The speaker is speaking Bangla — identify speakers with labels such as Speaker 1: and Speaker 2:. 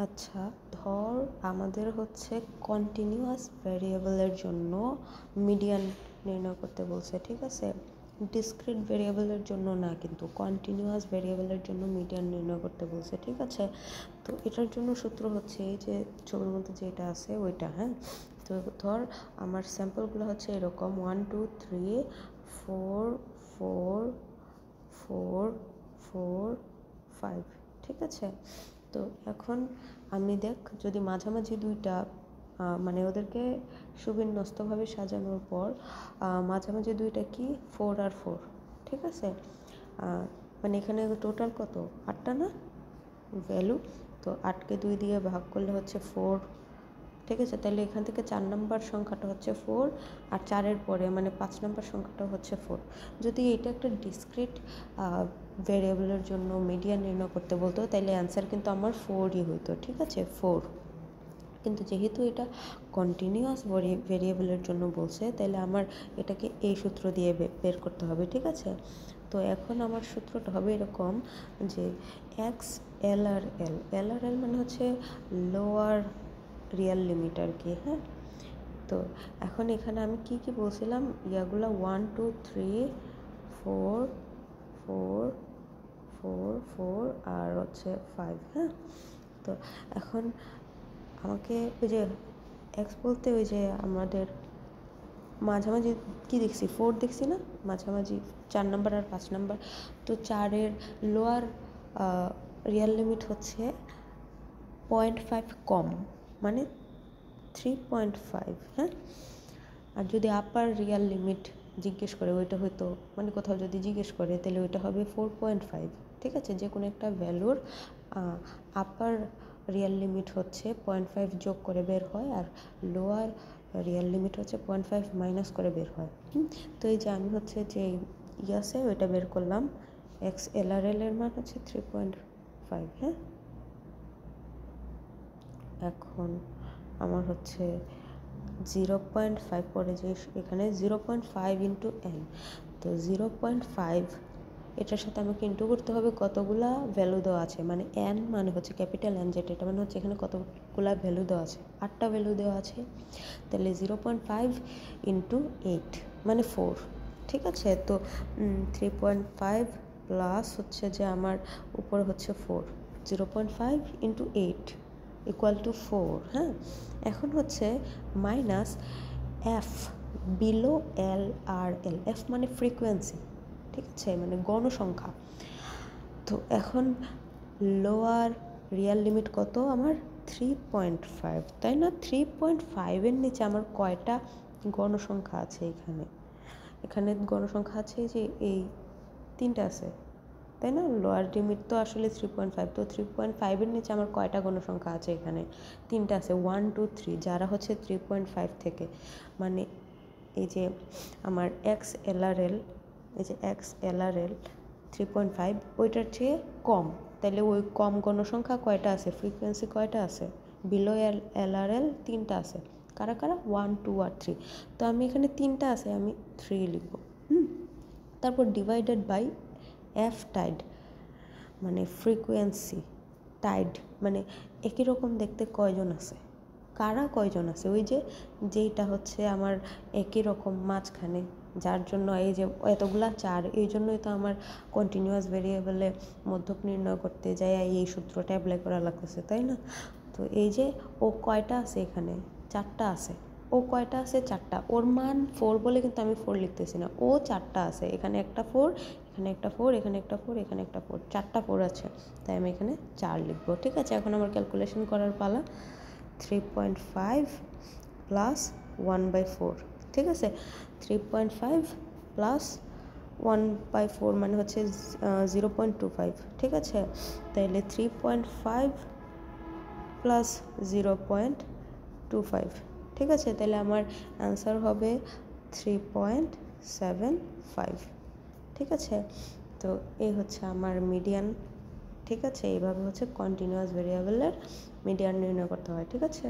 Speaker 1: আচ্ছা, ধর আমাদের হচ্ছে কন্টিনিউয়াস ভ্যারিয়েবলের জন্য মিডিয়ান নির্ণয় করতে বলছে, ঠিক আছে? ডিসক্রিট ভ্যারিয়েবলের জন্য না, কিন্তু কন্টিনিউয়াস ভ্যারিয়েবলের জন্য মিডিয়ান নির্ণয় করতে বলছে, ঠিক আছে? তো এটার জন্য সূত্র হচ্ছে এই যে ছবির মধ্যে যেটা আছে ওইটা, হ্যাঁ? তো ধর আমার স্যাম্পলগুলো হচ্ছে এরকম 1 2 3 4 4 4 4 5, ঠিক আছে? তো এখন আমি দেখ, যদি মাঝামাঝি দুইটা মানে ওদেরকে সুবিন্যস্তভাবে সাজানোর পর মাঝামাঝি দুইটা কি 4 আর 4, ঠিক আছে? মানে এখানে টোটাল কত, 8টা না ভ্যালু? তো 8কে 2 দিয়ে ভাগ করলে হচ্ছে 4, ঠিক আছে? তাহলে এখান থেকে 4 নম্বর সংখ্যাটা হচ্ছে 4, আর 4-এর পরে মানে 5 নম্বর সংখ্যাটা হচ্ছে 4। যদি এটা একটা ডিসক্রিট ভ্যারিয়েবলের জন্য মিডিয়ান নির্ণয় করতে বলতো তাহলে অ্যান্সার কিন্তু আমার 4ই হইতো, ঠিক আছে? 4। কিন্তু যেহেতু এটা কন্টিনিউয়াস ভেরিয়েবলের জন্য বলছে তাহলে আমার এটাকে এই সূত্র দিয়ে বের করতে হবে, ঠিক আছে? তো এখন আমার সূত্রটা হবে এরকম যে এক্স এল আর এল, এল আর এল মানে হচ্ছে লোয়ার রিয়েল লিমিট আর কি, হ্যাঁ? তো এখন এখানে আমি কি কি বলছিলাম, ইয়াগুলো 1 2 3 4 4 4 4 আর হচ্ছে 5, হ্যাঁ? তো এখন আমাকে ওই যে এক্স বলতে ওই যে আমাদের মাঝামাঝি কি দেখছি, 4 দেখছি না মাঝামাঝি, 4 নাম্বার আর 5 নাম্বার। তো 4-এর লোয়ার রিয়েল লিমিট হচ্ছে 0.5 কম, মানে 3.5, হ্যাঁ? আর যদি আপার রিয়াল লিমিট জিজ্ঞেস করে ওইটা হয়তো মানে কোথাও যদি জিজ্ঞেস করে তাহলে ওইটা হবে 4.5, ঠিক আছে? যে কোনো একটা ভ্যালুর আপার রিয়াল লিমিট হচ্ছে 0.5 যোগ করে বের হয়, আর লোয়ার রিয়াল লিমিট হচ্ছে 0.5 মাইনাস করে বের হয়। তো এই যে আমি হচ্ছে যে ইয়াসে ওইটা বের করলাম, এক্স এল আর এল এর মান হচ্ছে 3.5, হ্যাঁ? এখন আমার হচ্ছে 0.5 পরে যে এখানে 0.5 ইন্টু এন, তো 0.5 এটার সাথে আমাকে ইন্টু করতে হবে কতগুলা ভ্যালু দেওয়া আছে, মানে এন মানে হচ্ছে ক্যাপিটাল এন, যেটা এটা মানে হচ্ছে এখানে কতগুলা ভ্যালু দেওয়া আছে, 8টা ভ্যালু দেওয়া আছে। তাহলে 0.5 ইন্টু 8 মানে 4, ঠিক আছে? তো 3.5 প্লাস হচ্ছে যে আমার উপরে হচ্ছে 4, 0.5 ইন্টু 8 ইকুয়াল টু 4, হ্যাঁ? এখন হচ্ছে মাইনাস এফ বিলো এল আর এল, এফ মানে ফ্রিকোয়েন্সি, ঠিক আছে? মানে গণসংখ্যা। তো এখন লোয়ার রিয়াল লিমিট কত আমার 3.5, তাই না? 3.5-এর নিচে আমার কয়টা গণসংখ্যা আছে এখানে? এখানে গণসংখ্যা আছে যে এই 3টা আছে, তাই না? লোয়ার লিমিট তো আসলে 3.5, তো 3.5-এর নিচে আমার কয়টা গণসংখ্যা আছে এখানে? 3টা আছে, 1 2 3, যারা হচ্ছে 3.5 থেকে, মানে এই যে আমার এক্স এল আর এল, এই যে এক্স এল আর এল 3.5 ওইটার চেয়ে কম, তাহলে ওই কম গণসংখ্যা কয়টা আছে, ফ্রিকোয়েন্সি কয়টা আছে? বিলো এল আর এল 3টা আছে, কারা কারা? 1 2 আর 3। তো আমি এখানে 3টা আছে, আমি 3 লিখব। তারপর ডিভাইডেড বাই এফ টাইড, মানে ফ্রিকোয়েন্সি টাইড মানে একই রকম দেখতে কয়জন আছে, কারা কয়জন আছে? ওই যে যেইটা হচ্ছে আমার একই রকম মাঝখানে, যার জন্য এই যে এতগুলা 4, এই জন্যই তো আমার কন্টিনিউয়াস ভেরিয়েবলে মধ্যক নির্ণয় করতে যাই এই সূত্রটা অ্যাপ্লাই করা লাগতেছে, তাই না? তো এই যে ও কয়টা আছে এখানে, 4টা আছে। ও কয়টা আছে, 4টা। ওর মান 4 বলে কিন্তু আমি 4 লিখতেছি না, ও 4টা আছে, এখানে একটা 4, এখানে একটা 4, এখানে একটা 4, এখানে একটা 4, 4টা 4 আছে, তাই আমি এখানে 4 লিখবো, ঠিক আছে? এখন আমার ক্যালকুলেশন করার পালা। 3.5 প্লাস 1/4, ঠিক আছে? 3.5 প্লাস 1/4 মানে হচ্ছে 0.25, ঠিক আছে? তাইলে 3.5 প্লাস 0.25, ঠিক আছে? তাহলে আমার অ্যান্সার হবে 3.75, ঠিক আছে? তো এই হচ্ছে আমার মিডিয়ান, ঠিক আছে? এইভাবে হচ্ছে কন্টিনিউয়াস ভেরিয়েবলের মিডিয়ান নির্ণয় করতে হয়, ঠিক আছে?